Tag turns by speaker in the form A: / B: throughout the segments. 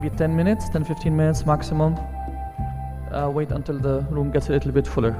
A: Maybe 10 minutes, 10-15 minutes maximum. Wait until the room gets a little bit fuller.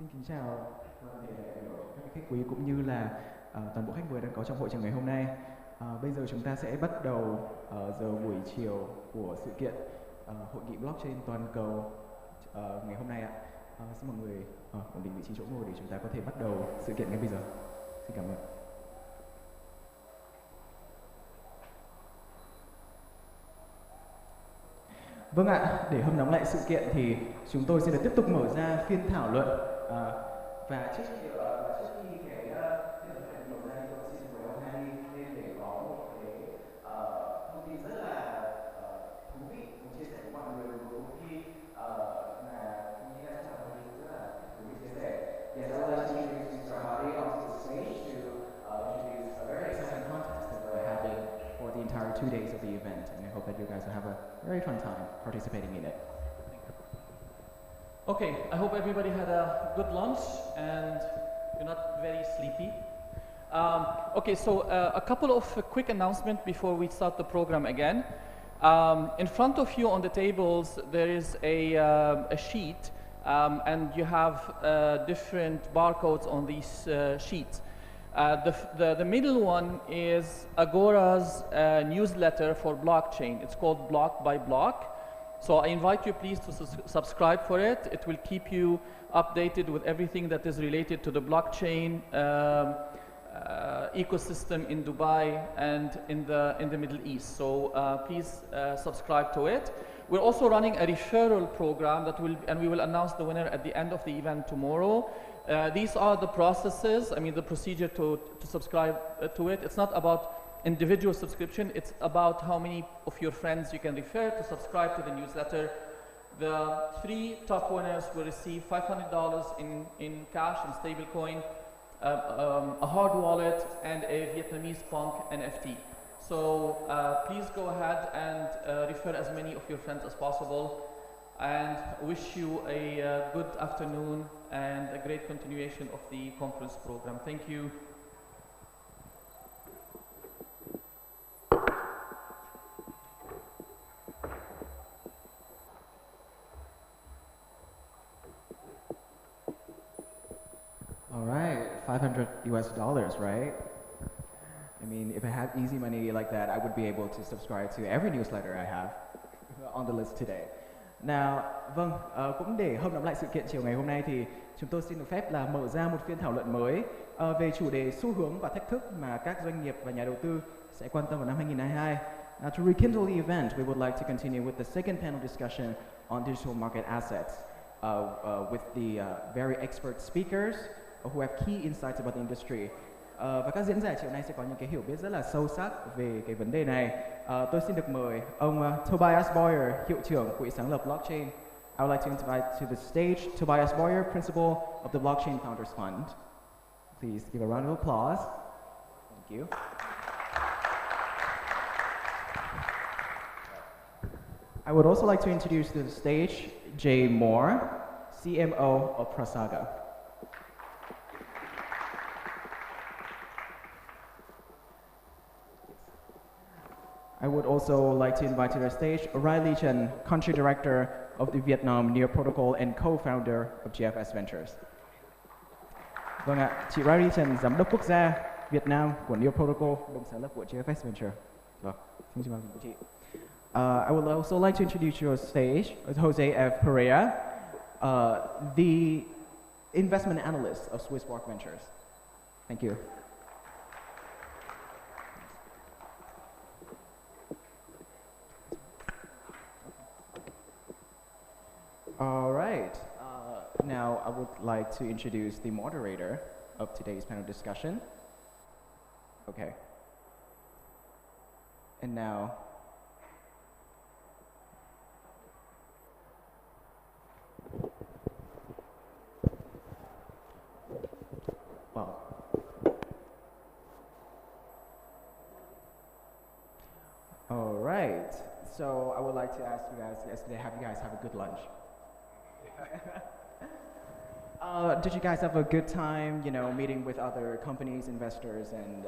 B: Xin kính chào toàn thể đại biểu, các khách quý cũng như là toàn bộ khách mời đang có trong hội trường ngày hôm nay. Bây giờ chúng ta sẽ bắt đầu giờ buổi chiều của sự kiện hội nghị blockchain toàn cầu ngày hôm nay ạ. Xin mọi người ổn định vị trí chỗ ngồi để chúng ta có thể bắt đầu sự kiện ngay bây giờ. Xin cảm ơn. Vâng ạ, để hâm nóng lại sự kiện thì chúng tôi sẽ được tiếp tục mở ra phiên thảo luận và trước khi cái phiên thảo luận mở ra thì tôi xin mời ông Hani lên để có một cái thông tin rất là thú vị muốn chia sẻ với mọi người đối với khi mà như đã chào mọi người rất là thú vị chia sẻ. Yes, I would like to introduce Mr. Hari onto the stage to introduce a very exciting contest that we're having for the entire 2 days of the event, and I hope that you guys will have a very fun time participating in it.
A: Okay, I hope everybody had a good lunch and you're not very sleepy. Okay, so a couple of quick announcements before we start the program again. In front of you on the tables there is a sheet and you have different barcodes on these sheets. The middle one is Agora's newsletter for blockchain. It's called Block by Block. So I invite you please to subscribe for it. It will keep you updated with everything that is related to the blockchain ecosystem in Dubai and in the Middle East. So please subscribe to it. We're also running a referral program and we will announce the winner at the end of the event tomorrow. These are the processes, the procedure to subscribe to it. It's not about individual subscription, it's about how many of your friends you can refer to subscribe to the newsletter. The 3 top winners will receive $500 in cash and stablecoin, a hard wallet, and a Vietnamese punk NFT. So please go ahead and refer as many of your friends as possible, and wish you a good afternoon and a great continuation of the conference program. Thank you.
B: All right, $500 US, right? I mean, if I had easy money like that, I would be able to subscribe to every newsletter I have on the list today. Nào, vâng, cũng để hâm nóng lại sự kiện chiều ngày hôm nay thì chúng tôi xin được phép là mở ra một phiên thảo luận mới về chủ đề xu hướng và thách thức mà các doanh nghiệp và nhà đầu tư sẽ quan tâm vào năm 2022. Now, to rekindle the event, we would like to continue with the second panel discussion on digital market assets with the very expert speakers who have key insights about the industry. Và các diễn giả chiều nay sẽ có những cái hiểu biết rất là sâu sắc về cái vấn đề này. Tôi xin được mời ông Tobias Boyer, hiệu trưởng quỹ sáng lập blockchain. I would like to invite to the stage Tobias Boyer, principal of the Blockchain Founders Fund. Please give a round of applause. Thank you. I would also like to introduce to the stage Jay Moore, CMO of Prasaga. I would also like to invite to the stage Riley Chen, Country Director of the Vietnam Near Protocol and co-founder of GFS Ventures. Vâng ạ, chị Riley Chen, Giám đốc quốc gia Việt Nam của Near Protocol, đồng sáng lập của GFS Ventures. Vâng, xin chào mừng chị. I would also like to introduce you on stage Jose F. Pereira, the investment analyst of Swiss Rock Ventures. Thank you. All right, now I would like to introduce the moderator of today's panel discussion. Okay. And now, well, all right. So I would like to ask you guys yesterday, have you guys have a good lunch? Did you guys have a good time, meeting with other companies, investors, and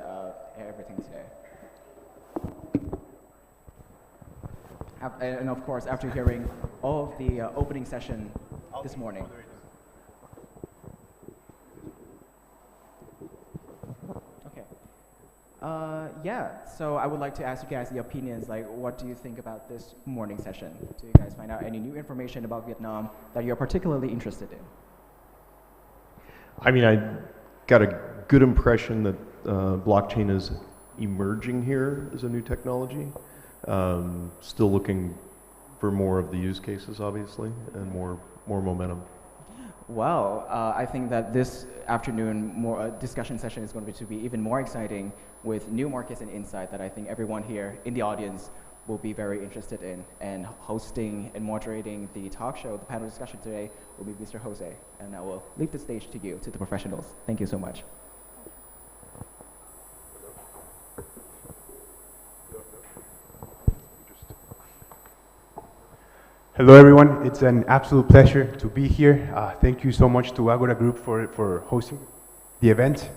B: everything today? And of course, after hearing all of the opening session this morning. Yeah, so I would like to ask you guys the opinions, like what do you think about this morning session? Do you guys find out any new information about Vietnam that you're particularly interested in?
C: I mean, I got a good impression that blockchain is emerging here as a new technology. Still looking for more of the use cases, obviously, and more momentum.
B: Well, I think that this afternoon discussion session is going to be even more exciting with new markets and insight that I think everyone here in the audience will be very interested in. And hosting and moderating the talk show, the panel discussion today, will be Mr. Jose. And I will leave the stage to you, to the professionals. Thank you so much.
D: Hello everyone, it's an absolute pleasure to be here. Thank you so much to Agora Group for hosting the event.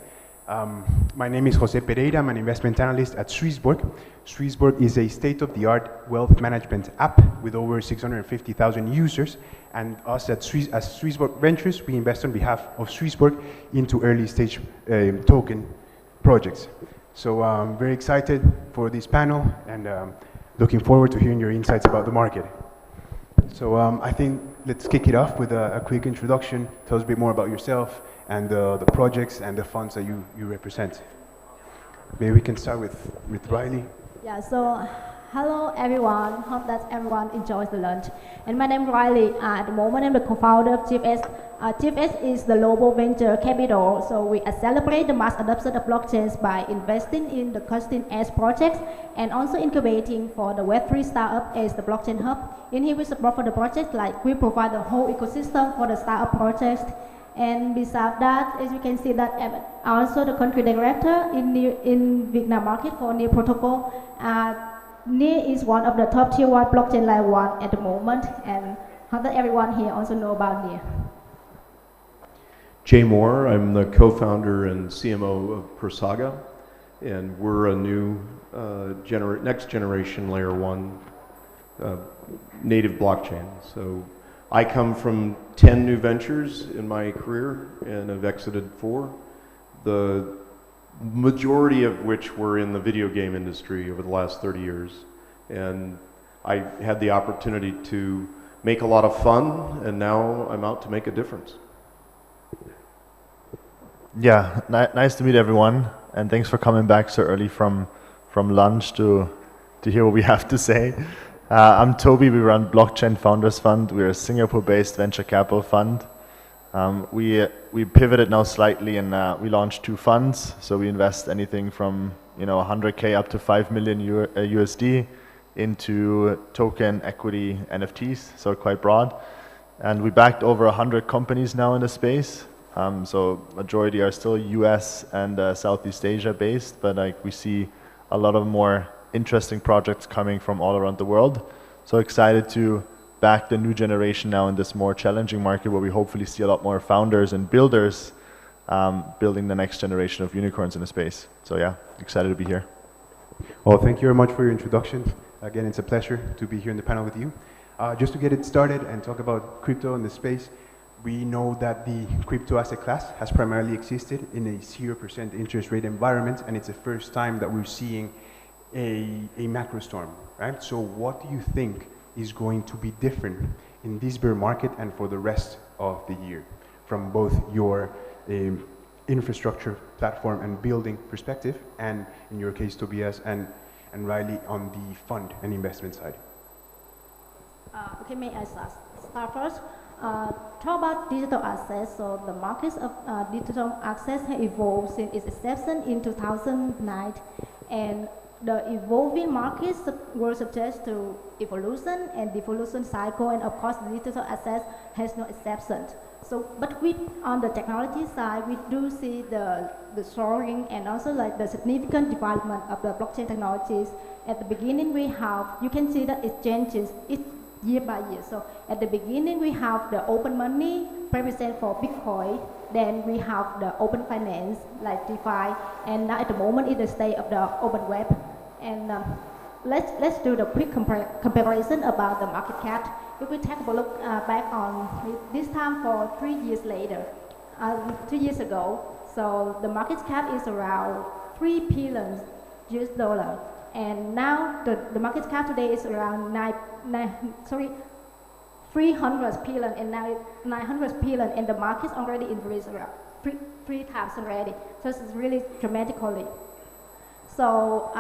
D: My name is Jose Pereira, I'm an investment analyst at Swissborg. Swissborg is a state-of-the-art wealth management app with over 650,000 users, and us as Swissborg Ventures, we invest on behalf of Swissborg into early stage token projects. So I'm very excited for this panel and looking forward to hearing your insights about the market. So I think let's kick it off with a quick introduction. Tell us a bit more about yourself and the projects and the funds that you represent. Maybe we can start with Riley.
E: Yeah, so hello everyone. Hope that everyone enjoys the lunch. And my name is Riley. At the moment, I'm the co-founder of TFS. TFS is the global venture capital. So we celebrate the mass adoption of blockchains by investing in the cutting-edge projects and also incubating for the Web3 startup as the blockchain hub. In here we support for the project, like we provide the whole ecosystem for the startup projects. And besides that, as you can see that I'm also the country director in Vietnam market for NIA protocol. NIA is one of the top tier 1 blockchain layer 1 at the moment, and hope that everyone here also know about NIA.
C: Jay Moore, I'm the co-founder and CMO of Prosaga, and we're a new next generation layer 1 native blockchain. So I come from 10 new ventures in my career and have exited 4, the majority of which were in the video game industry over the last 30 years. And I had the opportunity to make a lot of fun, and now I'm out to make a difference.
F: Yeah, nice to meet everyone, and thanks for coming back so early from lunch to hear what we have to say. I'm Toby, we run Blockchain Founders Fund. We're a Singapore-based venture capital fund. We pivoted now slightly, and we launched 2 funds. So we invest anything from 100K up to 5 million USD into token, equity, NFTs, so quite broad. And we backed over 100 companies now in the space. So majority are still US and Southeast Asia based, but we see a lot of more interesting projects coming from all around the world. So excited to back the new generation now in this more challenging market where we hopefully see a lot more founders and builders building the next generation of unicorns in the space. So yeah, excited to be here.
D: Well, thank you very much for your introduction. Again, it's a pleasure to be here in the panel with you. Just to get it started and talk about crypto in the space, we know that the crypto asset class has primarily existed in a 0% interest rate environment, and it's the first time that we're seeing a macro storm, right? So what do you think is going to be different in this bear market and for the rest of the year from both your infrastructure platform and building perspective, and in your case, Tobias and Riley, on the fund and investment side?
E: Okay, may I start first? Talk about digital assets. So the markets of digital assets have evolved since its inception in 2009, and the evolving markets were subject to evolution and devolution cycle, and of course digital assets has no exception. So, but on the technology side, we do see the soaring and also like the significant development of the blockchain technologies. At the beginning, you can see that it changes year by year. So at the beginning, we have the open money represent for Bitcoin. Then we have the open finance like DeFi, and now at the moment it's the state of the open web. And let's do the quick comparison about the market cap. If we take a look back on this time for 3 years later, 3 years ago, So the market cap is around 3 billion US dollar. And now the market cap today is around 300 billion, and now 900 billion, and the market already increased around three times already. So it's really dramatically. So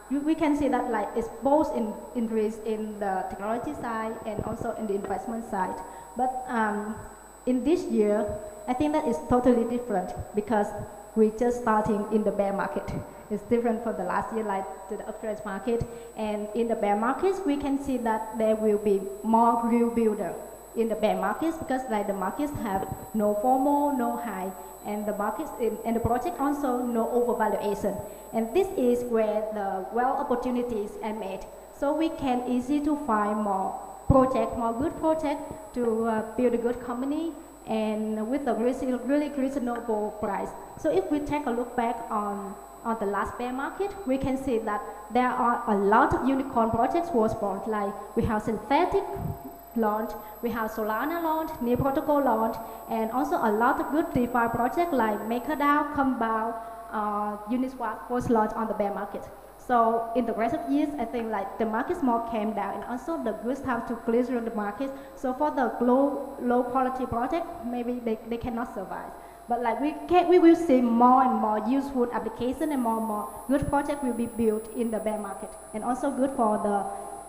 E: we can see that like it's both increase in the technology side and also in the investment side. But in this year, I think that is totally different because we're just starting in the bear market. It's different from the last year, like to the uptrend market. And in the bear markets, we can see that there will be more real builder in the bear markets because like the markets have no FOMO, no high, and the markets and the project also no overvaluation. And this is where the well opportunities are made. So we can easy to find more project, more good project to build a good company and with a really reasonable price. So if we take a look back on the last bear market, we can see that there are a lot of unicorn projects was born. Like we have synthetic launch, we have Solana launch, Near Protocol launch, and also a lot of good DeFi projects like MakerDAO, Compound, Uniswap was launched on the bear market. So in the rest of years, I think like the markets more came down, and also the good time to clear the market. So for the low quality project, maybe they cannot survive. But like we will see more and more useful application and more good project will be built in the bear market, and also good for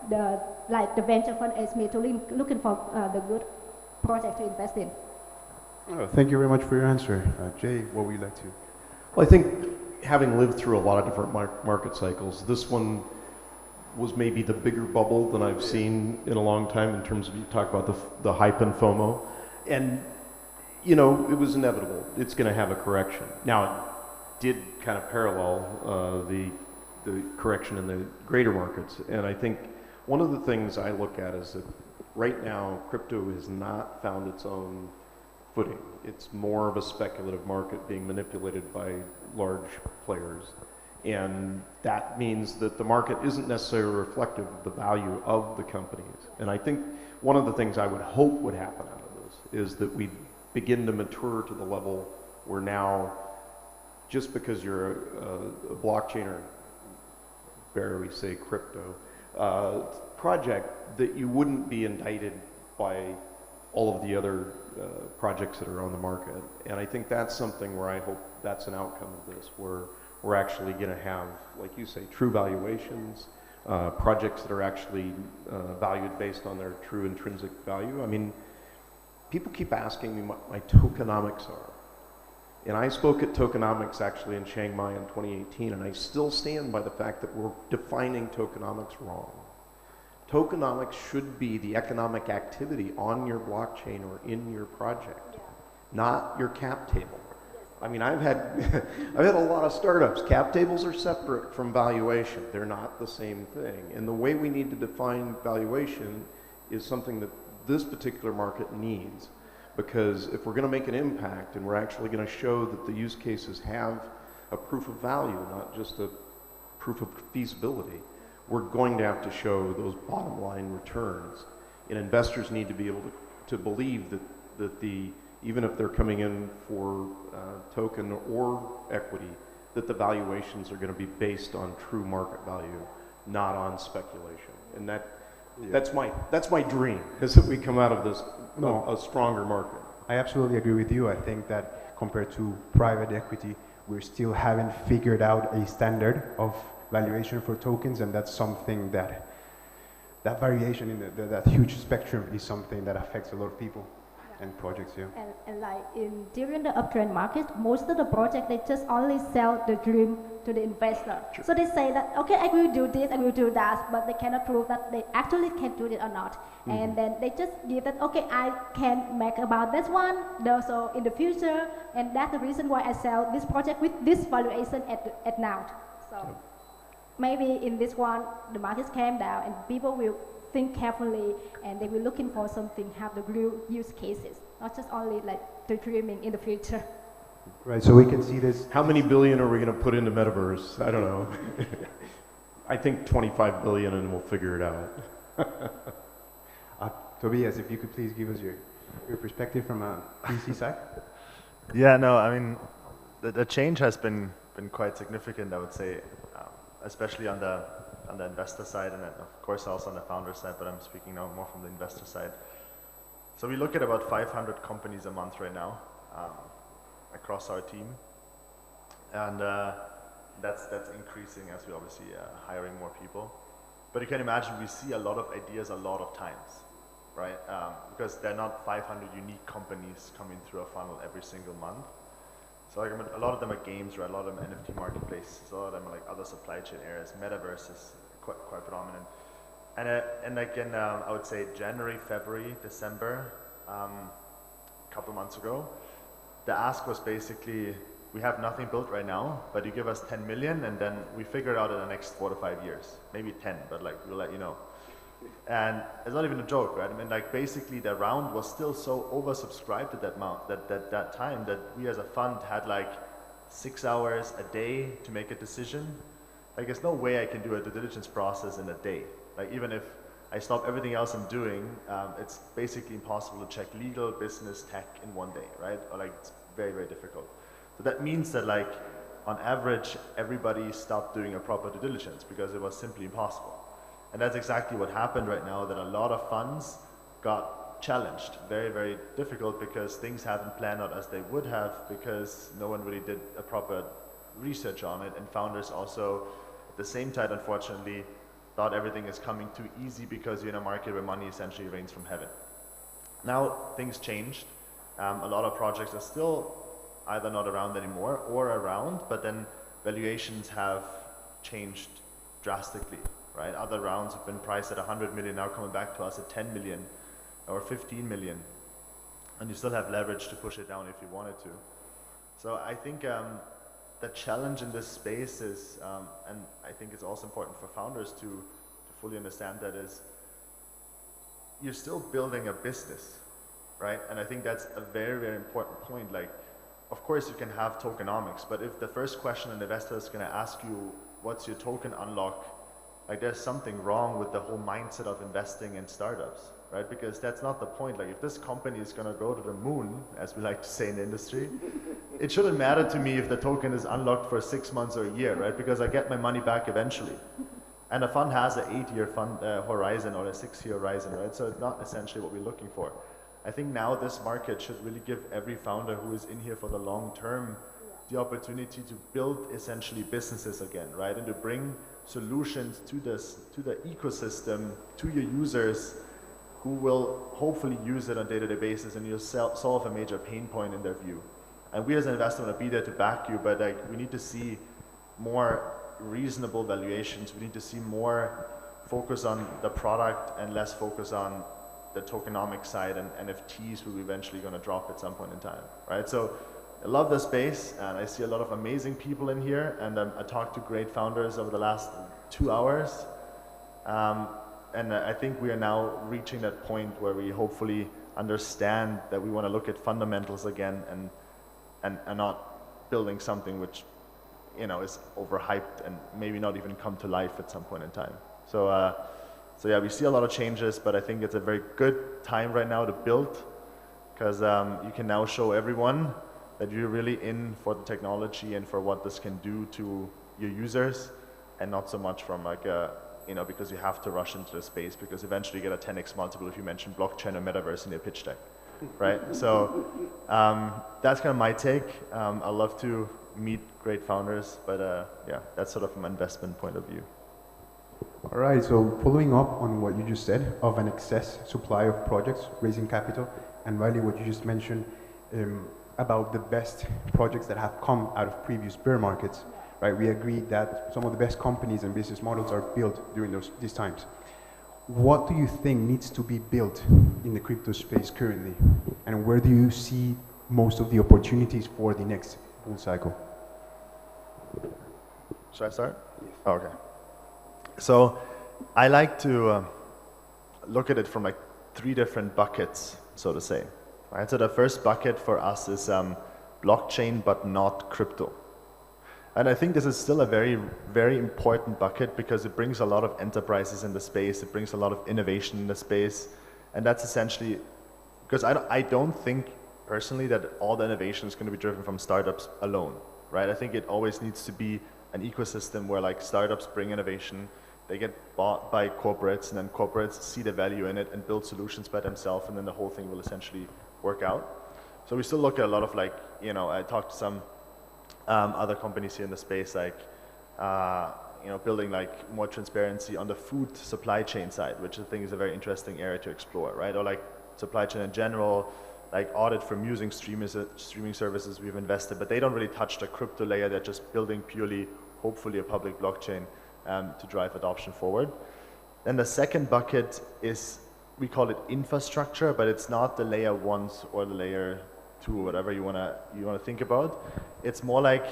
E: the venture fund as me to looking for the good project to invest in.
D: Oh, thank you very much for your answer. Jay, what would you like to?
C: Well, I think having lived through a lot of different market cycles, this one was maybe the bigger bubble than I've seen in a long time in terms of, you talk about the hype and FOMO. And, you know, it was inevitable. It's going to have a correction. Now, it did kind of parallel the correction in the greater markets. And I think one of the things I look at is that right now, crypto has not found its own footing. It's more of a speculative market being manipulated by large players. And that means that the market isn't necessarily reflective of the value of the companies. And I think one of the things I would hope would happen out of this is that we begin to mature to the level where now, just because you're a blockchain or barely say crypto project, that you wouldn't be indicted by all of the other projects that are on the market. And I think that's something where I hope that's an outcome of this, where we're actually going to have, like you say, true valuations, projects that are actually valued based on their true intrinsic value. I mean, people keep asking me what my tokenomics are. And I spoke at tokenomics actually in Chiang Mai in 2018, and I still stand by the fact that we're defining tokenomics wrong. Tokenomics should be the economic activity on your blockchain or in your project, not your cap table. I mean, I've had a lot of startups. Cap tables are separate from valuation. They're not the same thing. And the way we need to define valuation is something that this particular market needs. Because if we're going to make an impact and we're actually going to show that the use cases have a proof of value, not just a proof of feasibility, we're going to have to show those bottom line returns. And investors need to be able to believe that even if they're coming in for token or equity, that the valuations are going to be based on true market value, not on speculation. And that's my dream, is that we come out of this a stronger market.
D: I absolutely agree with you. I think that compared to private equity, we still haven't figured out a standard of valuation for tokens, and that's something that variation in that huge spectrum is something that affects a lot of people and projects. Yeah.
E: And like during the uptrend market, most of the project they just only sell the dream to the investor. Sure. So they say that okay, I will do this, I will do that, but they cannot prove that they actually can do it or not. Mm-hmm. And then they just give that okay, I can make about this one, also in the future, and that's the reason why I sell this project with this valuation at now. So. Sure. Maybe in this one, the markets came down and people will think carefully and they will looking for something, have the real use cases, not just only like the dreaming in the future.
D: Right, so we can see this.
C: How many billion are we going to put into metaverse? I don't know. I think 25 billion and we'll figure it out.
D: Tobias, if you could please give us your perspective from a VC side.
F: Yeah, no, I mean, the change has been quite significant, I would say, especially on the investor side, and then of course also on the founder side, but I'm speaking now more from the investor side. So we look at about 500 companies a month right now across our team, and that's increasing as we obviously hiring more people. But you can imagine we see a lot of ideas a lot of times, right? Because they're not 500 unique companies coming through a funnel every single month. So like, a lot of them are games, right? A lot of them NFT marketplaces, a lot of them are like other supply chain areas. Metaverse is quite predominant. And again, I would say January, February, December, a couple months ago, the ask was basically, we have nothing built right now, but you give us 10 million and then we figure it out in the next 4 to 5 years. Maybe 10, but like, we'll let you know. And it's not even a joke, right? I mean, like, basically the round was still so oversubscribed at that time that we as a fund had like 6 hours a day to make a decision. Like, there's no way I can do a due diligence process in a day. Like, even if I stop everything else I'm doing, it's basically impossible to check legal, business, tech in one day, right? Or like, it's very, very difficult. So that means that, like, on average, everybody stopped doing a proper due diligence because it was simply impossible. And that's exactly what happened right now, that a lot of funds got challenged. Very, very difficult because things haven't planned out as they would have because no one really did a proper research on it. And founders also, at the same time, unfortunately, thought everything is coming too easy because you're in a market where money essentially rains from heaven. Now, things changed. A lot of projects are still either not around anymore or around, but then valuations have changed drastically. Right? Other rounds have been priced at 100 million, now coming back to us at 10 million or 15 million. And you still have leverage to push it down if you wanted to. So I think the challenge in this space is, and I think it's also important for founders to fully understand that, is you're still building a business, right? And I think that's a very, very important point. Like, of course you can have tokenomics, but if the first question an investor is going to ask you, what's your token unlock? Like, there's something wrong with the whole mindset of investing in startups, right? Because that's not the point. Like, if this company is going to go to the moon, as we like to say in the industry, it shouldn't matter to me if the token is unlocked for 6 months or a year, right? Because I get my money back eventually. And a fund has an 8-year fund horizon or a 6-year horizon, right? So it's not essentially what we're looking for. I think now this market should really give every founder who is in here for the long term the opportunity to build essentially businesses again, right? And to bring solutions to the ecosystem, to your users who will hopefully use it on a day-to-day basis, and you'll solve a major pain point in their view. And we as an investor want to be there to back you, but like, we need to see more reasonable valuations. We need to see more focus on the product and less focus on the tokenomic side, and NFTs will be eventually going to drop at some point in time, right? So I love the space, and I see a lot of amazing people in here, and I talked to great founders over the last 2 hours, and I think we are now reaching that point where we hopefully understand that we want to look at fundamentals again, and not building something which, you know, is overhyped and maybe not even come to life at some point in time. So yeah, we see a lot of changes, but I think it's a very good time right now to build, because you can now show everyone that you're really in for the technology and for what this can do to your users, and not so much from like a, you know, because you have to rush into the space, because eventually you get a 10x multiple if you mention blockchain or metaverse in your pitch deck, right? So that's kind of my take. I love to meet great founders, but yeah, that's sort of from an investment point of view.
D: All right, so following up on what you just said of an excess supply of projects raising capital, and Riley, what you just mentioned about the best projects that have come out of previous bear markets, right? We agreed that some of the best companies and business models are built during these times. What do you think needs to be built in the crypto space currently? And where do you see most of the opportunities for the next bull cycle?
F: Should I start? Oh, okay. So I like to look at it from like 3 different buckets, so to say. Right? So the first bucket for us is blockchain, but not crypto. And I think this is still a very, very important bucket, because it brings a lot of enterprises in the space, it brings a lot of innovation in the space, and that's essentially, because I don't think personally that all the innovation is going to be driven from startups alone. right? I think it always needs to be an ecosystem where like startups bring innovation, they get bought by corporates, and then corporates see the value in it and build solutions by themselves, and then the whole thing will essentially work out. So we still look at a lot of like, you know, I talked to some other companies here in the space, like, you know, building like more transparency on the food supply chain side, which I think is a very interesting area to explore, right? Or like supply chain in general, like audit from using streaming services we've invested, but they don't really touch the crypto layer. They're just building purely, hopefully, a public blockchain to drive adoption forward. Then the second bucket is, we call it infrastructure, but it's not the layer 1s or the layer 2, whatever you wanna think about. It's more like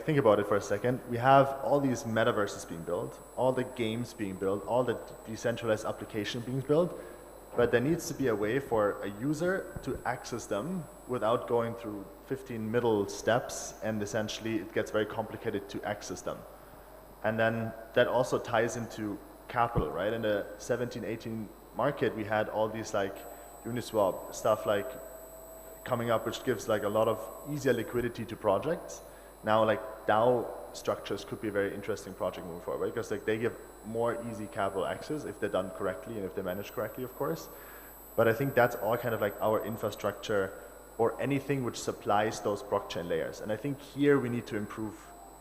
F: think about it for a second. We have all these metaverses being built, all the games being built, all the decentralized application being built, but there needs to be a way for a user to access them without going through 15 middle steps, and essentially it gets very complicated to access them. And then that also ties into capital, right? In the 17, 18 market, we had all these like Uniswap stuff like coming up, which gives like a lot of easier liquidity to projects. Now like DAO structures could be a very interesting project moving forward, right? Because like they give more easy capital access if they're done correctly and if they're managed correctly, of course. But I think that's all kind of like our infrastructure or anything which supplies those blockchain layers. And I think here we need to improve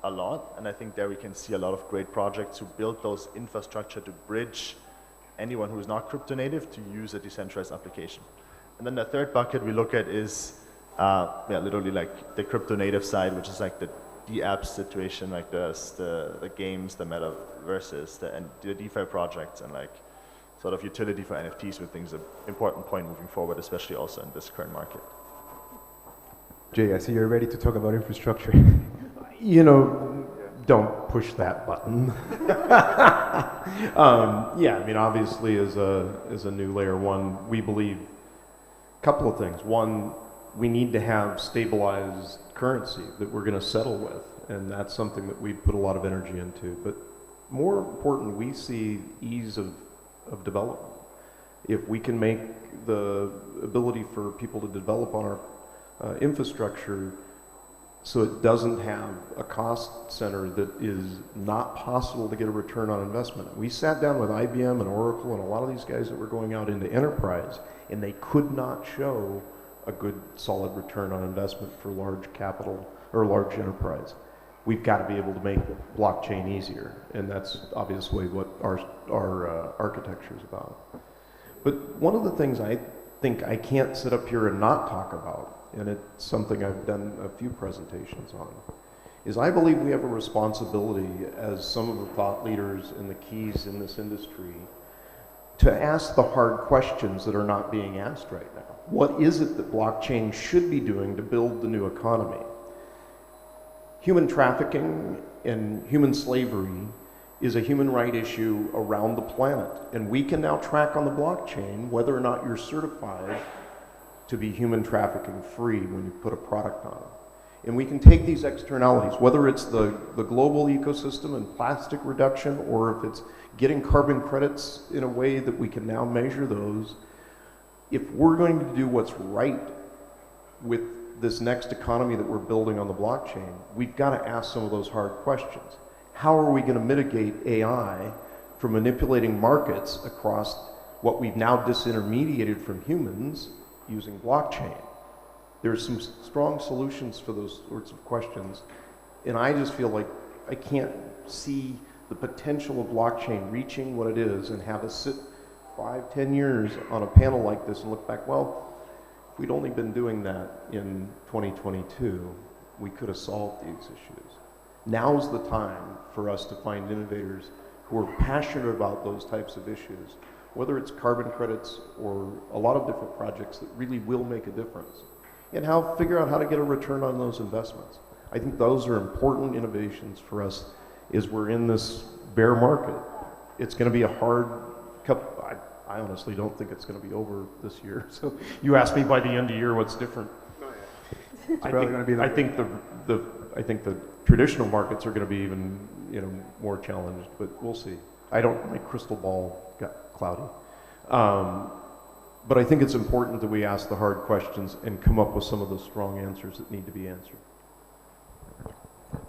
F: a lot, and I think there we can see a lot of great projects who build those infrastructure to bridge anyone who is not crypto native to use a decentralized application. And then the third bucket we look at is literally like the crypto native side, which is like the apps situation, like the games, the metaverses, and the DeFi projects, and like sort of utility for NFTs, with things an important point moving forward, especially also in this current market.
D: Jay, I see you're ready to talk about infrastructure.
C: You know, don't push that button. Yeah, I mean, obviously, as a new layer 1, we believe a couple of things. One, we need to have stabilized currency that we're going to settle with, and that's something that we put a lot of energy into. But more important, we see ease of development. If we can make the ability for people to develop on our infrastructure so it doesn't have a cost center that is not possible to get a return on investment. We sat down with IBM and Oracle and a lot of these guys that were going out into enterprise, and they could not show a good solid return on investment for large capital or large enterprise. We've got to be able to make blockchain easier, and that's obviously what our architecture is about. But one of the things I think I can't sit up here and not talk about, and it's something I've done a few presentations on, is I believe we have a responsibility as some of the thought leaders and the keys in this industry to ask the hard questions that are not being asked right now. What is it that blockchain should be doing to build the new economy? Human trafficking and human slavery is a human right issue around the planet, and we can now track on the blockchain whether or not you're certified to be human trafficking free when you put a product on it. And we can take these externalities, whether it's the global ecosystem and plastic reduction, or if it's getting carbon credits in a way that we can now measure those. If we're going to do what's right with this next economy that we're building on the blockchain, we've got to ask some of those hard questions. How are we going to mitigate AI from manipulating markets across what we've now disintermediated from humans using blockchain? There's some strong solutions for those sorts of questions, and I just feel like I can't see the potential of blockchain reaching what it is and have us sit 5, 10 years on a panel like this and look back, well, if we'd only been doing that in 2022, we could have solved these issues. Now's the time for us to find innovators who are passionate about those types of issues, whether it's carbon credits or a lot of different projects that really will make a difference, and figure out how to get a return on those investments. I think those are important innovations for us as we're in this bear market. It's going to be a hard couple. I honestly don't think it's going to be over this year. So you asked me by the end of the year what's different. I think the traditional markets are going to be even more challenged, but we'll see. My crystal ball got cloudy. But I think it's important that we ask the hard questions and come up with some of the strong answers that need to be answered.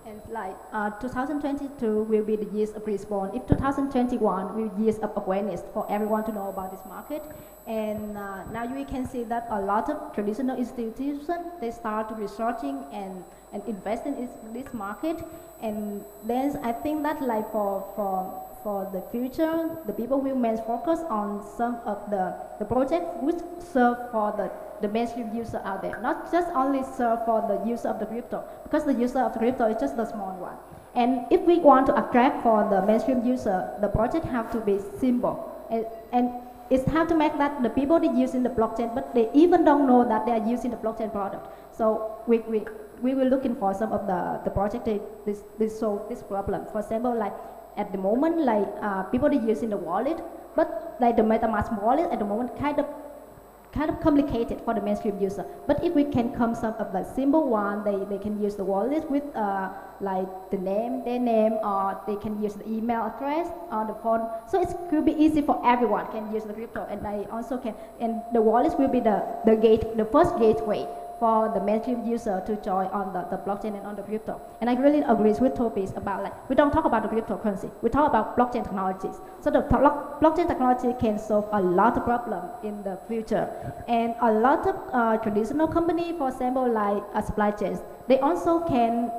E: And like 2022 will be the years of response. If 2021 will be years of awareness for everyone to know about this market. And now you can see that a lot of traditional institutions, they start researching and investing in this market. And then I think that like for the future, the people will mainly focus on some of the projects which serve for the mainstream user out there, not just only serve for the user of the crypto, because the user of the crypto is just the small one. And if we want to attract for the mainstream user, the project have to be simple. And it have to make that the people they using the blockchain, but they even don't know that they are using the blockchain product. So we will looking for some of the project they solve this problem. For example, like at the moment, like people they using the wallet, but like the MetaMask wallet at the moment kind of complicated for the mainstream user. But if we can come some of the simple one, they can use the wallet with like their name, or they can use the email address or the phone. So it could be easy for everyone can use the crypto, and they also can. And the wallet will be the first gateway for the mainstream user to join on the blockchain and on the crypto. And I really agree with Tobias about like, we don't talk about the cryptocurrency, we talk about blockchain technologies. So the blockchain technology can solve a lot of problems in the future. And a lot of traditional companies, for example, like supply chains, they also can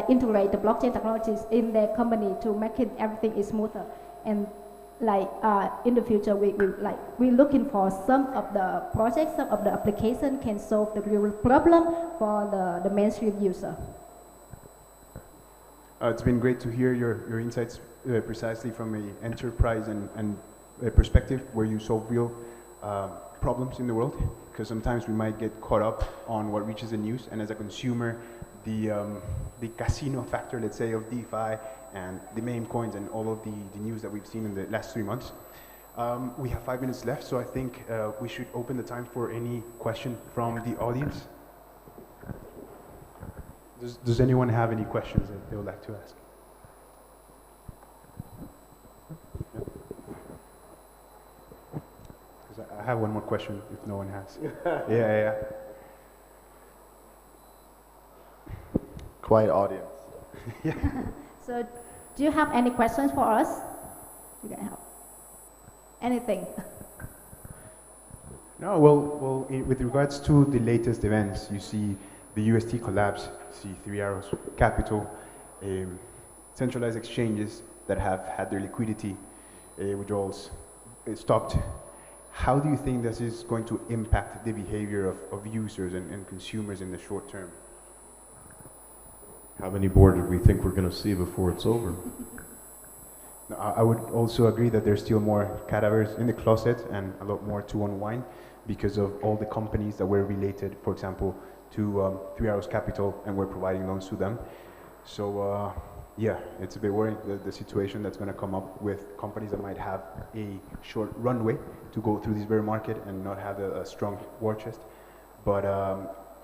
E: integrate the blockchain technologies in their company to make it everything is smoother. And like in the future, we're looking for some of the projects, some of the application can solve the real problem for the mainstream user.
D: It's been great to hear your insights precisely from an enterprise and a perspective where you solve real problems in the world, because sometimes we might get caught up on what reaches the news, and as a consumer, the casino factor, let's say, of DeFi and the meme coins and all of the news that we've seen in the last 3 months. We have 5 minutes left, so I think we should open the time for any question from the audience. Does anyone have any questions that they would like to ask? I have one more question if no one has. Yeah.
F: Quiet audience.
D: Yeah.
E: So do you have any questions for us? You can help. Anything?
D: No, well, with regards to the latest events, you see the UST collapse, you see 3 Arrows Capital, centralized exchanges that have had their liquidity withdrawals stopped. How do you think this is going to impact the behavior of users and consumers in the short term?
C: How many more did we think we're going to see before it's over?
D: I would also agree that there's still more cadavers in the closet and a lot more to unwind because of all the companies that were related, for example, to 3 Arrows Capital, and we're providing loans to them. So yeah, it's a bit worrying, the situation that's going to come up with companies that might have a short runway to go through this bear market and not have a strong war chest. But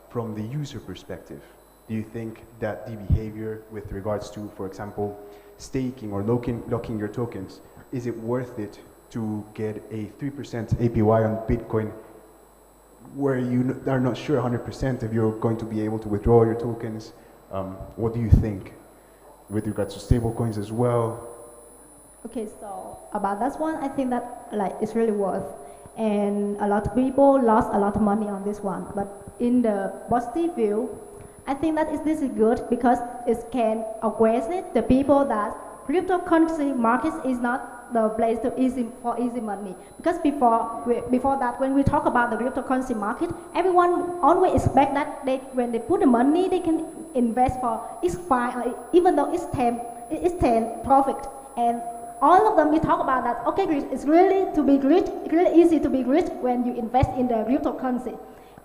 D: from the user perspective, do you think that the behavior with regards to, for example, staking or locking your tokens, is it worth it to get a 3% APY on Bitcoin where you are not sure 100% if you're going to be able to withdraw your tokens? What do you think with regards to stable coins as well?
E: Okay, so about that one, I think that it's really worth, and a lot of people lost a lot of money on this one. But in the positive view, I think that this is good because it can awareness the people that cryptocurrency markets is not the place for easy money. Because before that, when we talk about the cryptocurrency market, everyone always expect that when they put the money, they can invest for it's fine, even though it's 10 profit. And all of them, we talk about that. Okay, it's really to be rich. It's really easy to be rich when you invest in the cryptocurrency.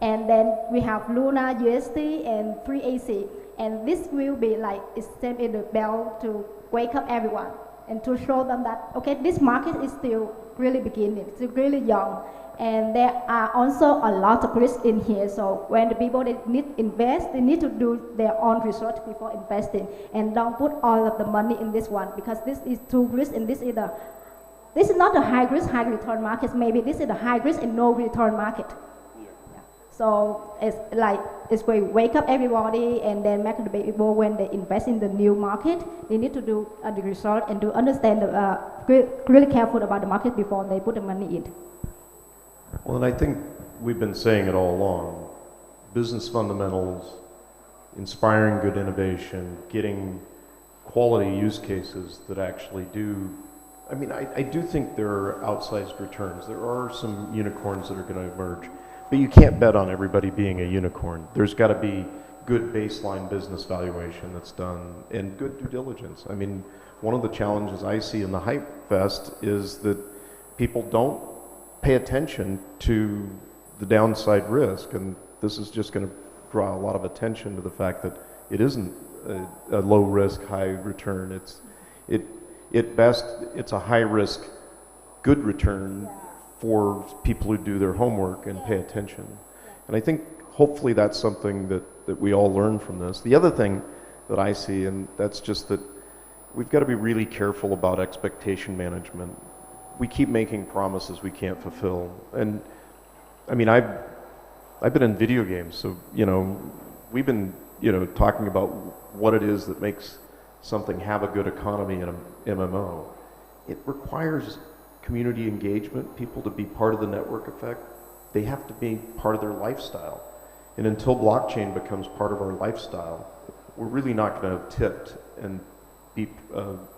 E: And then we have Luna, USD, and 3AC. And this will be it's same in the bell to wake up everyone and to show them that, okay, this market is still really beginning, it's really young. And there are also a lot of risks in here. So when the people they need invest, they need to do their own research before investing. And don't put all of the money in this one, because this is too risk, and this is not a high risk, high return market. Maybe this is a high risk and no return market. So it's going to wake up everybody and then make the people when they invest in the new market, they need to do the research and to understand really careful about the market before they put the money in.
C: Well, and I think we've been saying it all along. Business fundamentals, inspiring good innovation, getting quality use cases that actually do. I mean, I do think there are outsized returns. There are some unicorns that are going to emerge, but you can't bet on everybody being a unicorn. There's got to be good baseline business valuation that's done and good due diligence. I mean, one of the challenges I see in the Hype Fest is that people don't pay attention to the downside risk, and this is just going to draw a lot of attention to the fact that it isn't a low risk, high return. At best, it's a high risk, good return for people who do their homework and pay attention. And I think hopefully that's something that we all learn from this. The other thing that I see, and that's just that we've got to be really careful about expectation management. We keep making promises we can't fulfill. And I mean, I've been in video games, so, you know, we've been, you know, talking about what it is that makes something have a good economy in an MMO. It requires community engagement, people to be part of the network effect. They have to be part of their lifestyle. And until blockchain becomes part of our lifestyle, we're really not going to have tipped and be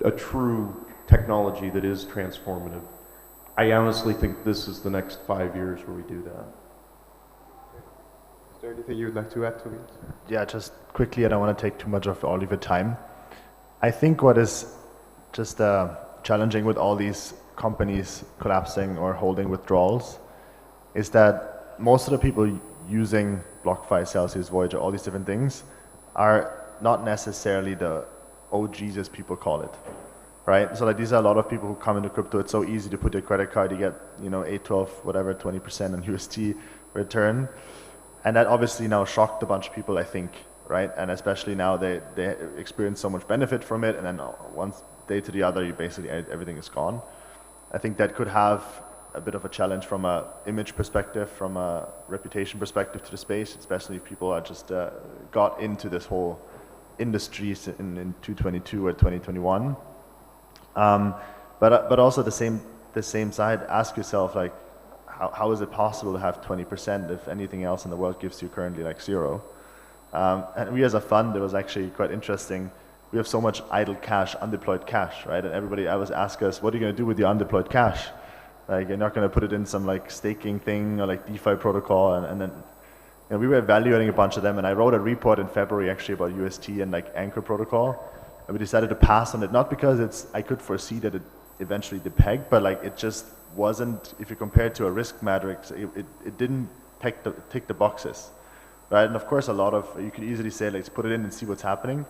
C: a true technology that is transformative. I honestly think this is the next 5 years where we do that.
D: Is there anything you'd like to add to it?
F: Yeah, just quickly, I don't want to take too much of all of your time. I think what is just challenging with all these companies collapsing or holding withdrawals is that most of the people using BlockFi, Celsius, Voyager, all these different things are not necessarily the OGs, as people call it, right? So like these are a lot of people who come into crypto. It's so easy to put your credit card, you get, you know, 8, 12, whatever, 20% on UST return. And that obviously now shocked a bunch of people, I think, right? And especially now they experience so much benefit from it, and then one day to the other, you basically, everything is gone. I think that could have a bit of a challenge from a image perspective, from a reputation perspective to the space, especially if people are just got into this whole industry in 2022 or 2021. But also the same side, ask yourself, like, how is it possible to have 20% if anything else in the world gives you currently like 0? And we as a fund, it was actually quite interesting. We have so much idle cash, undeployed cash, right? And everybody always asks us, what are you going to do with your undeployed cash? Like, you're not going to put it in some like staking thing or like DeFi protocol. And then, you know, we were evaluating a bunch of them, and I wrote a report in February actually about UST and like Anchor protocol. And we decided to pass on it, not because I could foresee that it eventually did peg, but like it just wasn't, if you compare it to a risk matrix, it didn't tick the boxes, right? And of course, a lot of, you could easily say, let's put it in and see what's happening.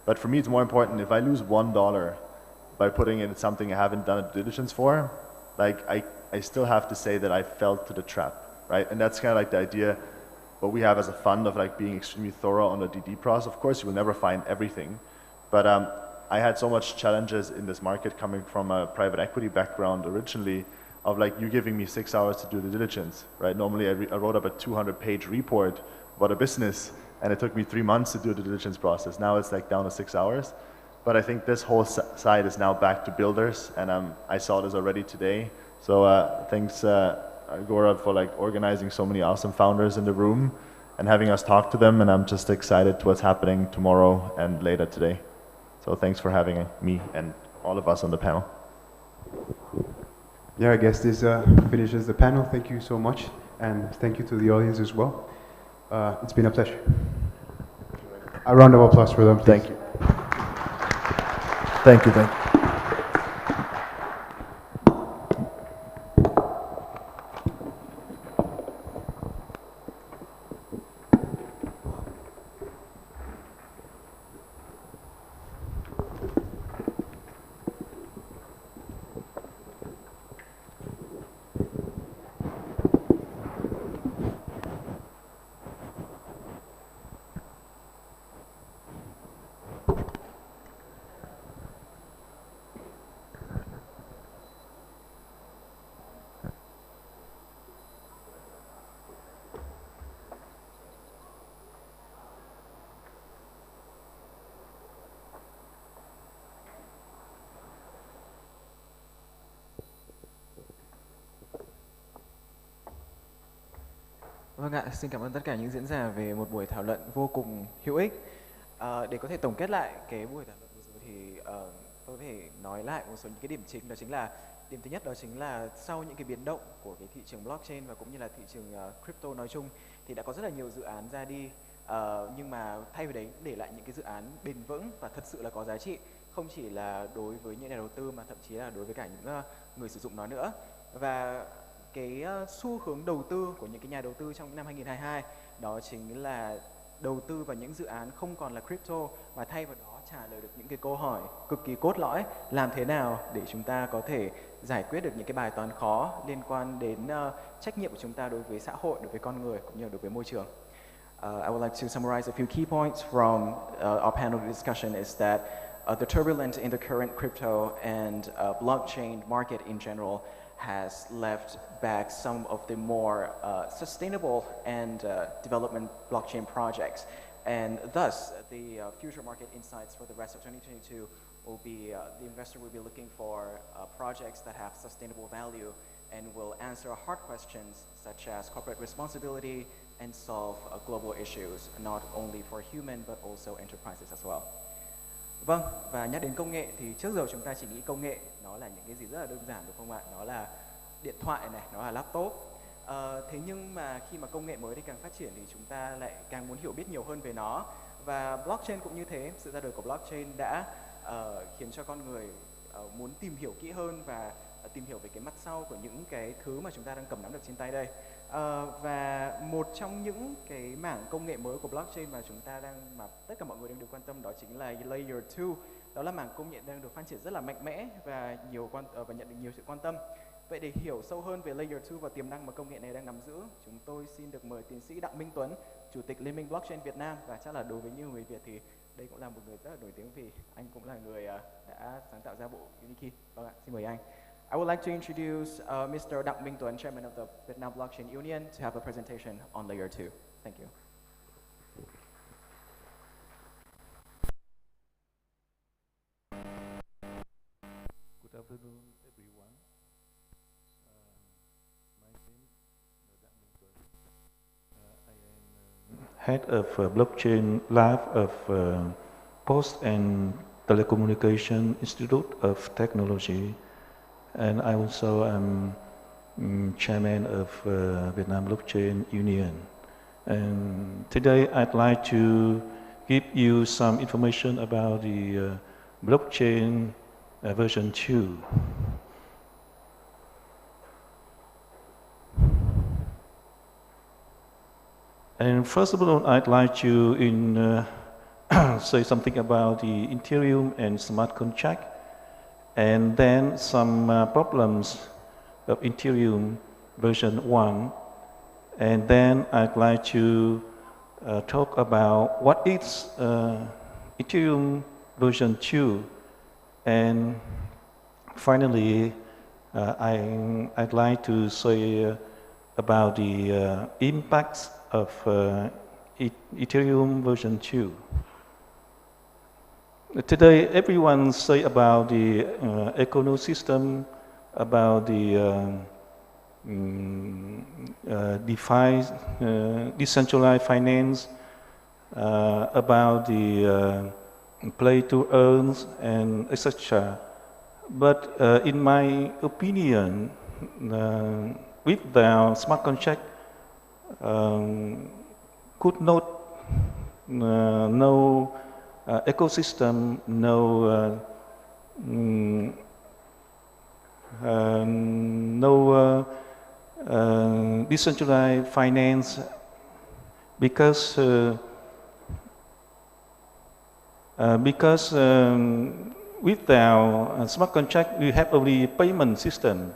F: But for me, it's more important, if I lose $1 by putting it in something I haven't done a due diligence for, like I still have to say that I fell to the trap, right? And that's kind of like the idea, what we have as a fund of like being extremely thorough on the DD process. Of course, you will never find everything, but I had so much challenges in this market coming from a private equity background originally, of like you giving me 6 hours to do the diligence, right? Normally I wrote up a 200-page report about a business, and it took me 3 months to do the diligence process. Now it's like down to 6 hours. But I think this whole side is now back to builders, and I saw this already today. So thanks Agora for like organizing so many awesome founders in the room and having us talk to them, and I'm just excited to what's happening tomorrow and later today. So thanks for having me and all of us on the panel.
D: Yeah, I guess this finishes the panel. Thank you so much, and thank you to the audience as well. It's been a pleasure. A round of applause for them, please.
F: Thank you. Thank you, thank you.
B: Vâng ạ, xin cảm ơn tất cả những diễn giả về một buổi thảo luận vô cùng hữu ích. Để có thể tổng kết lại cái buổi thảo luận vừa rồi thì tôi có thể nói lại một số những cái điểm chính. Đó chính là điểm thứ nhất, đó chính là sau những cái biến động của cái thị trường blockchain và cũng như là thị trường crypto nói chung thì đã có rất là nhiều dự án ra đi, nhưng mà thay vì đấy để lại những cái dự án bền vững và thật sự là có giá trị, không chỉ là đối với những nhà đầu tư mà thậm chí là đối với cả những người sử dụng nó nữa. Và cái xu hướng đầu tư của những cái nhà đầu tư trong năm 2022 đó chính là đầu tư vào những dự án không còn là crypto mà thay vào đó trả lời được những cái câu hỏi cực kỳ cốt lõi, làm thế nào để chúng ta có thể giải quyết được những cái bài toán khó liên quan đến trách nhiệm của chúng ta đối với xã hội, đối với con người cũng như là đối với môi trường. I would like to summarize a few key points from our panel discussion is that the turbulence in the current crypto and blockchain market in general has left back some of the more sustainable and development blockchain projects. And thus, the future market insights for the rest of 2022 will be, the investor will be looking for projects that have sustainable value and will answer hard questions such as corporate responsibility and solve global issues, not only for human but also enterprises as well. Vâng, và nhắc đến công nghệ thì trước giờ chúng ta chỉ nghĩ công nghệ nó là những cái gì rất là đơn giản đúng không ạ? Nó là điện thoại này, nó là laptop. Thế nhưng mà khi mà công nghệ mới thì càng phát triển thì chúng ta lại càng muốn hiểu biết nhiều hơn về nó. Và blockchain cũng như thế, sự ra đời của blockchain đã khiến cho con người muốn tìm hiểu kỹ hơn và tìm hiểu về cái mặt sau của những cái thứ mà chúng ta đang cầm nắm được trên tay đây. Và một trong những cái mảng công nghệ mới của blockchain mà chúng ta mà tất cả mọi người đang được quan tâm đó chính là Layer 2. Đó là mảng công nghệ đang được phát triển rất là mạnh mẽ và nhận được nhiều sự quan tâm. Vậy để hiểu sâu hơn về Layer 2 và tiềm năng mà công nghệ này đang nắm giữ, chúng tôi xin được mời tiến sĩ Đặng Minh Tuấn, Chủ tịch Liên minh Blockchain Việt Nam, và chắc là đối với nhiều người Việt thì đây cũng là một người rất là nổi tiếng vì anh cũng là người đã sáng tạo ra bộ Unikey. Vâng ạ, xin mời anh. I would like to introduce Mr. Đặng Minh Tuấn, Chairman of the Vietnam Blockchain Union, to have a presentation on Layer 2. Thank you.
G: Good afternoon, everyone. My name is Đặng Minh Tuấn. I am head of Blockchain Lab of Post and Telecommunication Institute of Technology. And I also am chairman of Vietnam Blockchain Union. And today I'd like to give you some information about the blockchain version 2. And first of all, I'd like to say something about the Ethereum and smart contract, and then some problems of Ethereum version 1, and then I'd like to talk about what is Ethereum version 2, and finally I'd like to say about the impacts of Ethereum version 2. Today, everyone say about the ecosystem, about the DeFi, decentralized finance, about the play to earn, and etc. But in my opinion, without smart contract, could not no ecosystem, no decentralized finance, because without smart contract we have only payment system.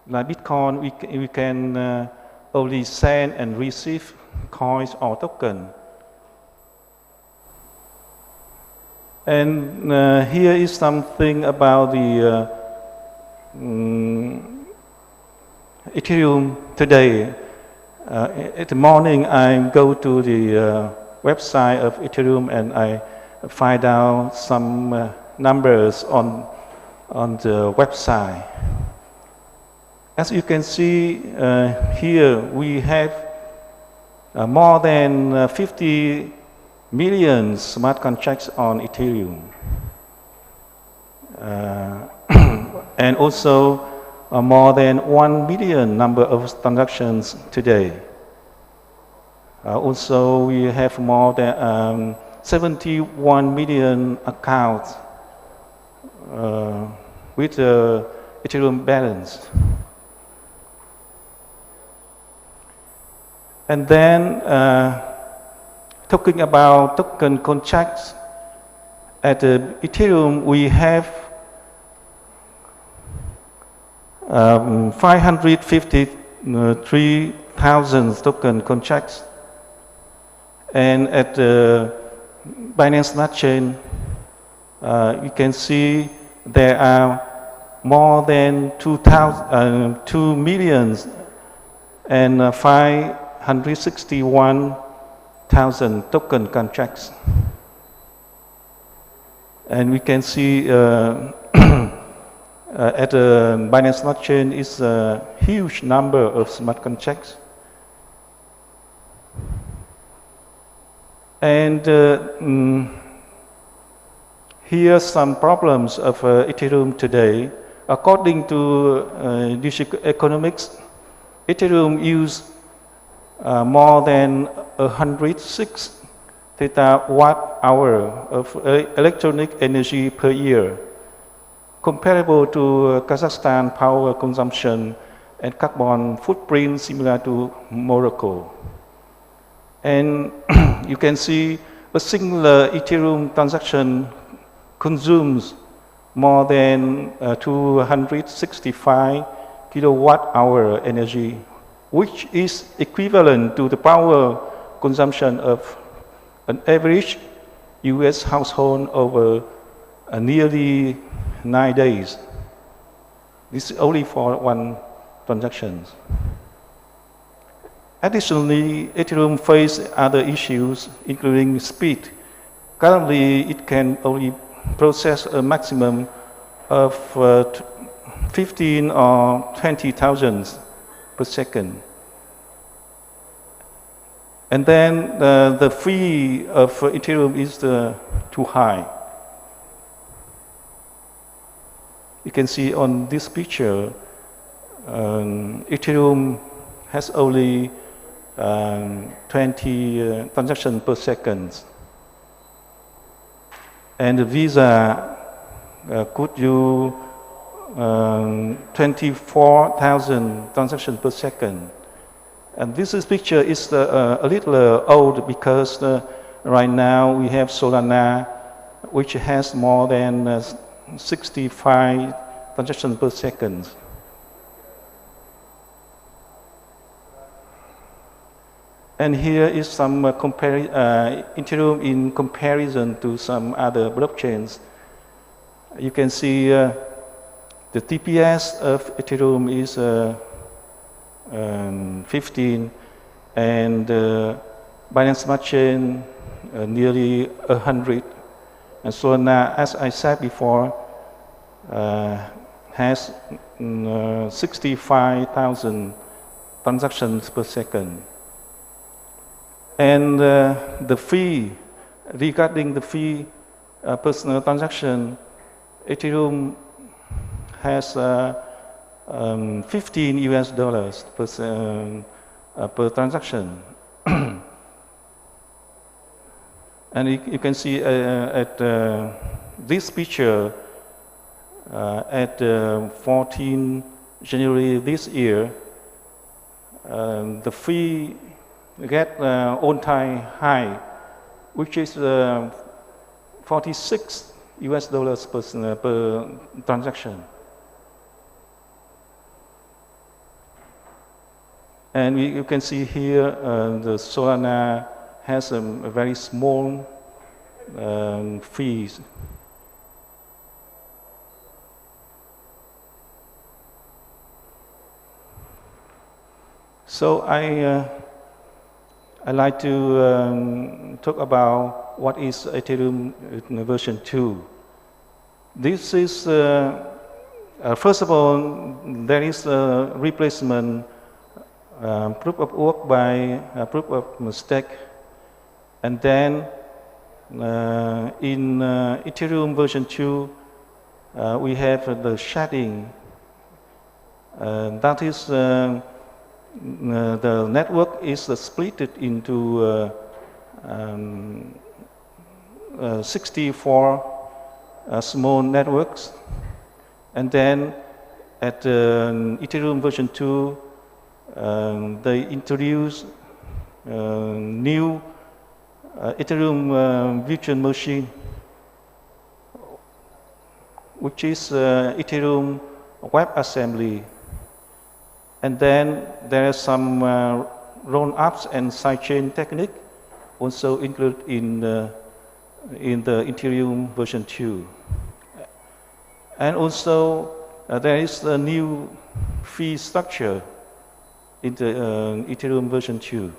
G: Like Bitcoin, we can only send and receive coins or token. And here is something about the Ethereum today. At the morning I go to the website of Ethereum and I find out some numbers on the website. As you can see here, we have more than 50 million smart contracts on Ethereum. And also more than 1 million number of transactions today. Also, we have more than 71 million accounts with Ethereum balance. And then talking about token contracts, at Ethereum we have 553,000 token contracts, and at Binance Smart Chain you can see there are more than 2 million and 561,000 token contracts. And we can see at Binance Smart Chain is a huge number of smart contracts. And here are some problems of Ethereum today. According to digital economics, Ethereum use more than 106 terawatt-hour of electronic energy per year, comparable to Kazakhstan power consumption and carbon footprint similar to Morocco. And you can see a single Ethereum transaction consumes more than 265 kilowatt-hour energy, which is equivalent to the power consumption of an average US household over nearly 9 days. This is only for one transaction. Additionally, Ethereum faces other issues, including speed. Currently, it can only process a maximum of 15 or 20,000 per second. And then the fee of Ethereum is too high. You can see on this picture, Ethereum has only 20 transactions per second. And the Visa could do 24,000 transactions per second. And this picture is a little old because right now we have Solana, which has more than 65 transactions per second. And here is some Ethereum in comparison to some other blockchains. You can see the TPS of Ethereum is 15, and Binance Smart Chain nearly 100. And Solana, as I said before, has 65,000 transactions per second. And the fee, regarding the fee personal transaction, Ethereum has 15 US dollars per transaction. And you can see at this picture at 14 January this year, the fee get all-time high, which is 46 US dollars per transaction. And you can see here the Solana has a very small fees. So I like to talk about what is Ethereum version 2. This is, first of all, there is a replacement proof of work by proof of stake. And then in Ethereum version 2, we have the sharding. That is, the network is split into 64 small networks. And then at Ethereum version 2, they introduce new Ethereum virtual machine, which is Ethereum WebAssembly. And then there are some roll-ups and sidechain technique also included in the Ethereum version 2. And also there is a new fee structure in the Ethereum version 2.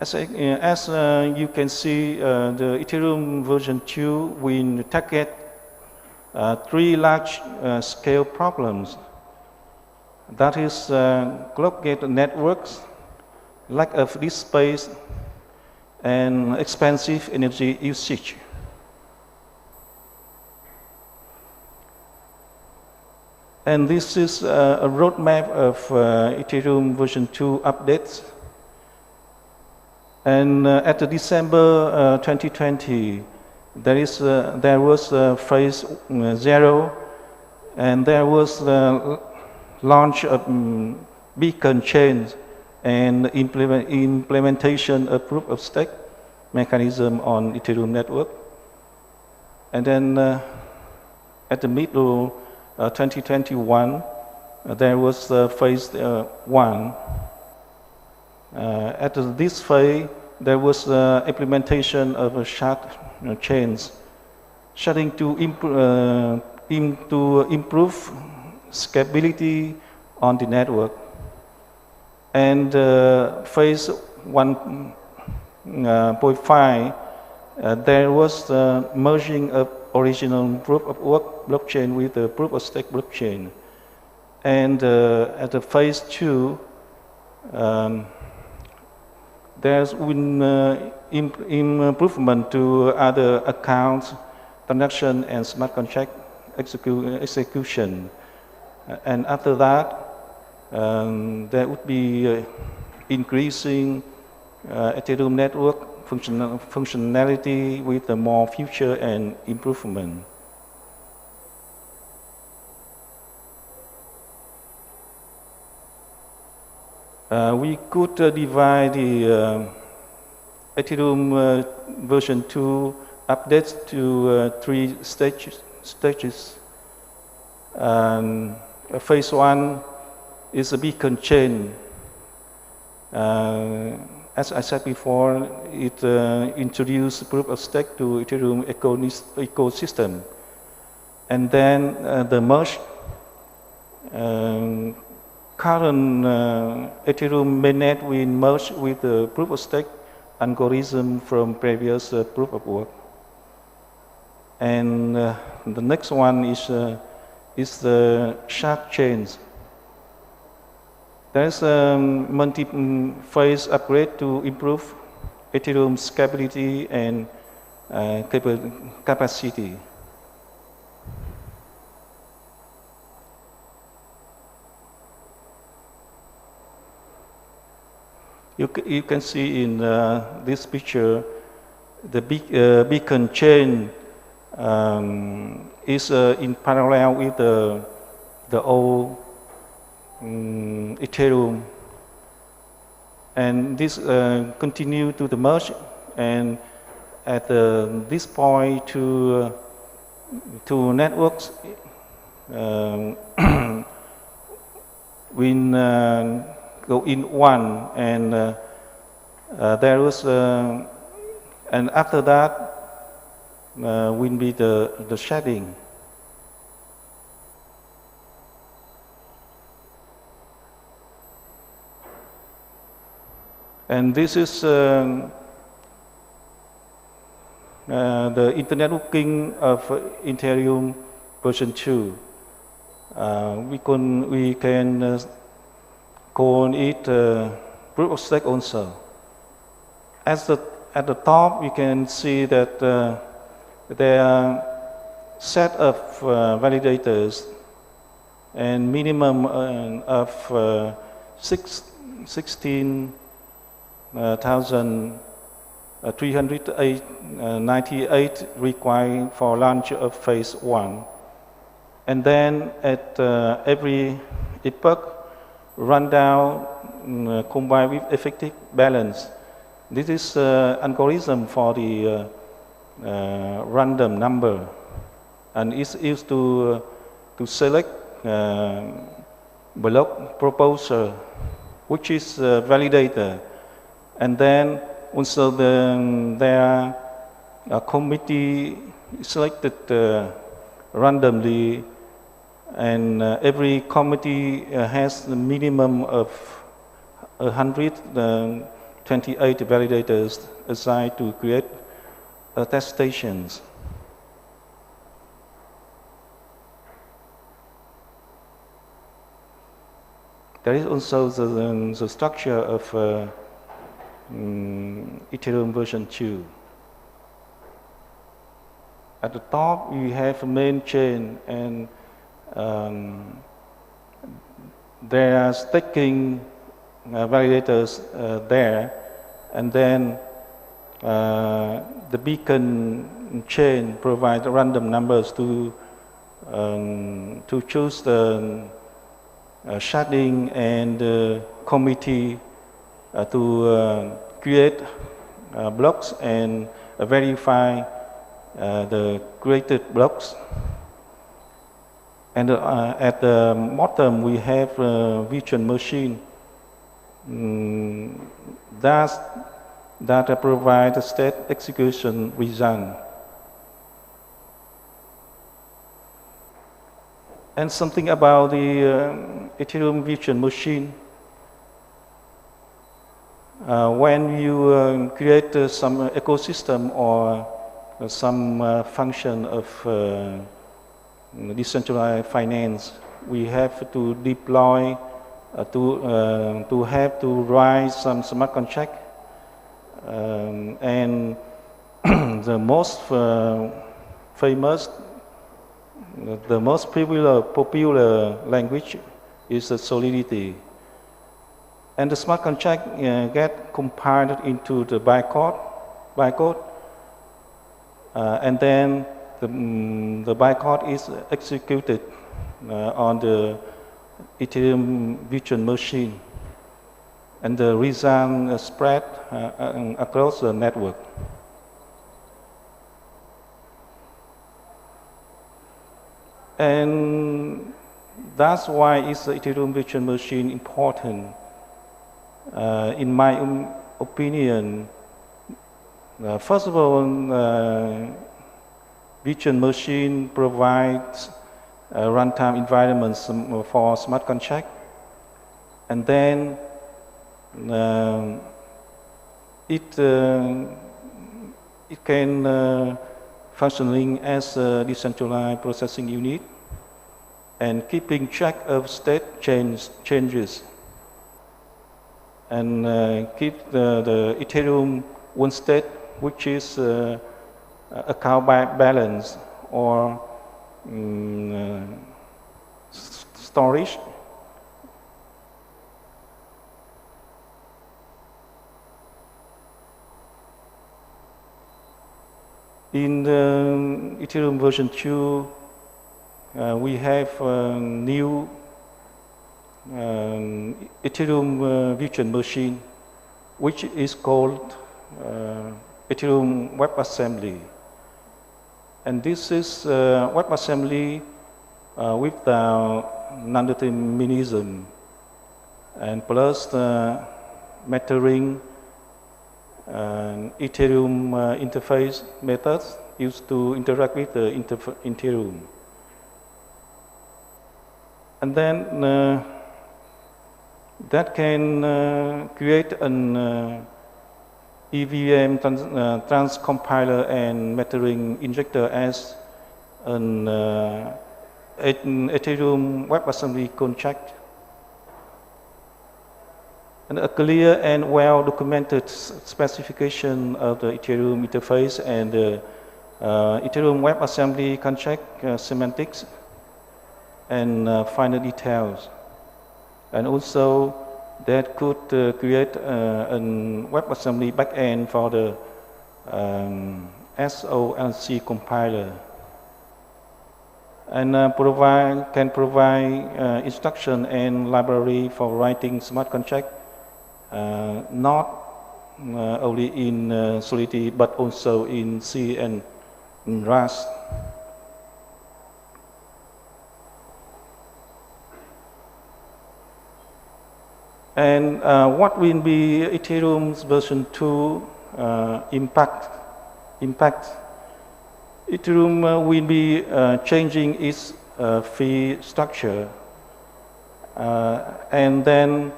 G: As you can see, the Ethereum version 2 will target 3 large scale problems. That is cloud-gate networks, lack of disk space, and expensive energy usage. And this is a roadmap of Ethereum version 2 updates. And at the December 2020, there was phase 0, and there was the launch of beacon chains and implementation of proof of stake mechanism on Ethereum network. And then at the middle 2021, there was phase 1. At this phase, there was implementation of a shard chains, sharding to improve scalability on the network. And phase 1.5, there was the merging of original proof of work blockchain with the proof of stake blockchain. And at the phase 2, there's been improvement to other accounts, transaction, and smart contract execution. And after that, there would be increasing Ethereum network functionality with more feature and improvement. We could divide the Ethereum version 2 updates to 3 stages. Phase 1 is a beacon chain. As I said before, it introduced proof of stake to Ethereum ecosystem. And then the merge current Ethereum mainnet will merge with the proof of stake algorithm from previous proof of work. And the next one is the shard chains. There's a multi-phase upgrade to improve Ethereum scalability and capacity. You can see in this picture the beacon chain is in parallel with the old Ethereum, and this continue to the merge, and at this point two networks will go in one, and there was and after that will be the sharding. And this is the internet working of Ethereum version 2. We can call it proof of stake also. At the top, you can see that there are set of validators and minimum of 16,398 required for launch of phase 1. And then at every epoch, rundown combined with effective balance. This is algorithm for the random number, and it's used to select block proposer, which is validator, and then also there are committee selected randomly, and every committee has a minimum of 128 validators assigned to create test stations. There is also the structure of Ethereum version 2. At the top, we have a main chain, and there are staking validators there, and then the beacon chain provides random numbers to choose the sharding and committee to create blocks and verify the created blocks. And at the bottom, we have a virtual machine that provide a state execution result. And something about the Ethereum virtual machine. When you create some ecosystem or some function of decentralized finance, we have to deploy, to have to write some smart contract, and the most famous, the most popular language is the Solidity. And the smart contract get compiled into the bytecode, and then the bytecode is executed on the Ethereum virtual machine, and the result spread across the network. And that's why is the Ethereum virtual machine important. In my opinion, first of all, virtual machine provides runtime environments for smart contract, and then it can functioning as a decentralized processing unit and keeping track of state changes, and keep the Ethereum one state, which is account balance or storage. In the Ethereum version 2, we have a new Ethereum virtual machine, which is called Ethereum WebAssembly. And this is WebAssembly with the non-determinism and plus the metering Ethereum interface methods used to interact with the Ethereum. And then that can create an EVM transcompiler and metering injector as an an Ethereum WebAssembly contract. And a clear and well-documented specification of the Ethereum interface and the Ethereum WebAssembly contract semantics and finer details. And also that could create a WebAssembly backend for the SOLC compiler. And can provide instruction and library for writing smart contract, not only in Solidity but also in C and in Rust. And what will be Ethereum's version 2 impact? Ethereum will be changing its fee structure and then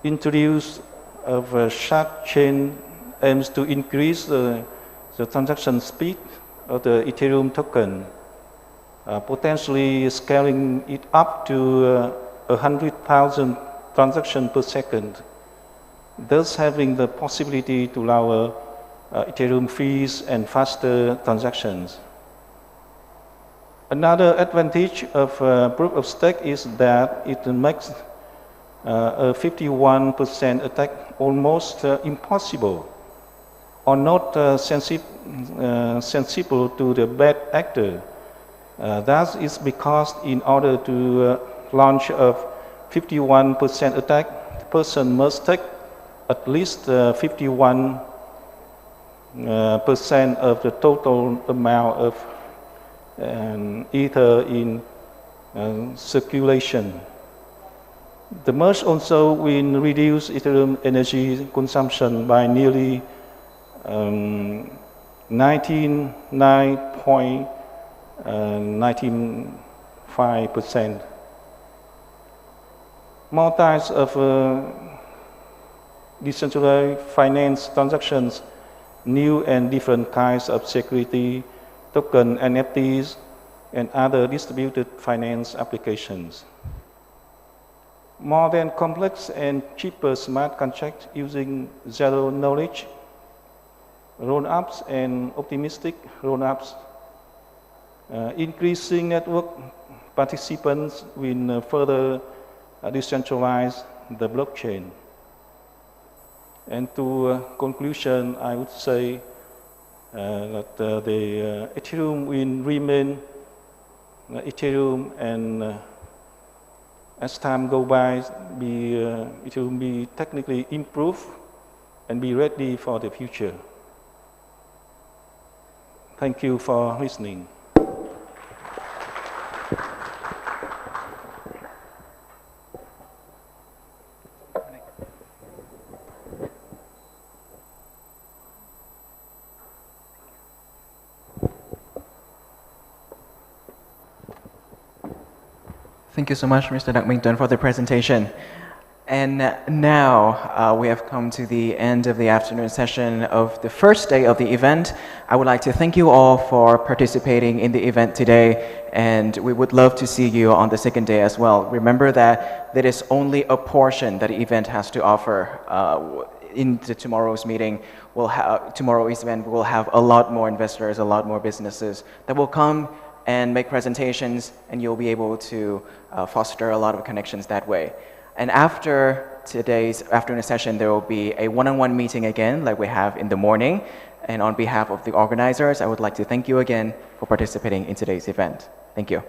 G: introduce of a PHÁT chain aims to increase the transaction speed of the Ethereum token, potentially scaling it up to 100,000 transactions per second, thus having the possibility to lower Ethereum fees and faster transactions. Another advantage of proof of stake is that it makes a 51% attack almost impossible or not sensible to the bad actor. That is because in order to launch a 51% attack, the person must take at least 51% of the total amount of Ether in circulation. The merge also will reduce Ethereum energy consumption by nearly 99.95%. More types of decentralized finance transactions, new and different kinds of security, token, NFTs, and other distributed finance applications. More than complex and cheaper smart contracts using zero knowledge, roll-ups and optimistic roll-ups. Increasing network participants will further decentralize the blockchain. And to conclusion, I would say that the Ethereum will remain Ethereum, and as time goes by, it will be technically improved and be ready for the future. Thank you for listening.
B: Thank you so much, Mr. Duckmington, for the presentation. And now we have come to the end of the afternoon session of the first day of the event. I would like to thank you all for participating in the event today, and we would love to see you on the second day as well. Remember that that is only a portion that the event has to offer. In tomorrow's meeting, tomorrow's event, we'll have a lot more investors, a lot more businesses that will come and make presentations, and you'll be able to foster a lot of connections that way. And after today's afternoon session, there will be a one-on-one meeting again, like we have in the morning. And on behalf of the organizers, I would like to thank you again for participating in today's event. Thank you.